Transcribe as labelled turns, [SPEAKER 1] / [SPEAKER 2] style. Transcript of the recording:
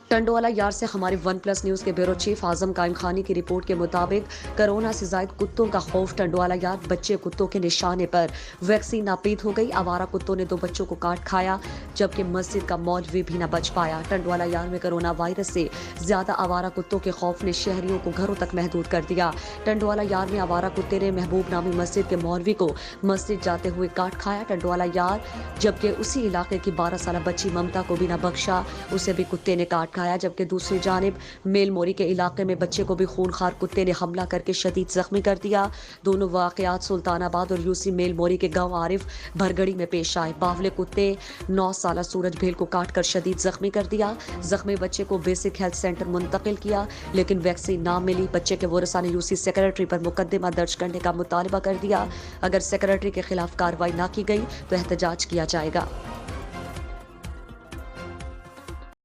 [SPEAKER 1] टंडोवाला यार से हमारे वन प्लस न्यूज के ब्यूरो चीफ आजम कायम खानी की रिपोर्ट के मुताबिक कोरोना से जायद कुत्तों का खौफ। टंडोवाला यार बच्चे कुत्तों के निशाने पर। वैक्सीन नापीद हो गई। आवारा कुत्तों ने 2 बच्चों को काट खाया, जबकि मस्जिद का मौलवी भी न बच पाया। टंडोवाला यार में कोरोना वायरस से ज्यादा आवारा कुत्तों के खौफ ने शहरियों को घरों तक महदूद कर दिया। टंडोवाला यार में आवारा कुत्ते ने महबूब नामी मस्जिद के मौलवी को मस्जिद जाते हुए काट खाया। टंडोवाला यार, जबकि उसी इलाके की 12 साल बच्ची ममता को भी न बख्शा, उसे भी कुत्ते ने काट खाया। जबकि दूसरी जानिब मेलमोरी के इलाके में बच्चे को भी खूनखार कुत्ते ने हमला करके शदीद जख्मी कर दिया। दोनों वाकयात सुल्तानाबाद और यूसी मेलमोरी के गांव आरिफ भरगड़ी में पेश आए। बावले कुत्ते 9 साल सूरज भेल को काट कर शदीद जख्मी कर दिया। जख्मी बच्चे को बेसिक हेल्थ सेंटर मुंतकिल किया, लेकिन वैक्सीन ना मिली। बच्चे के वारिसा ने यूसी सेक्रेटरी पर मुकदमा दर्ज करने का मुतालबा कर दिया। अगर सेक्रेटरी के खिलाफ कार्रवाई ना की गई तो एहतजाज किया जाएगा।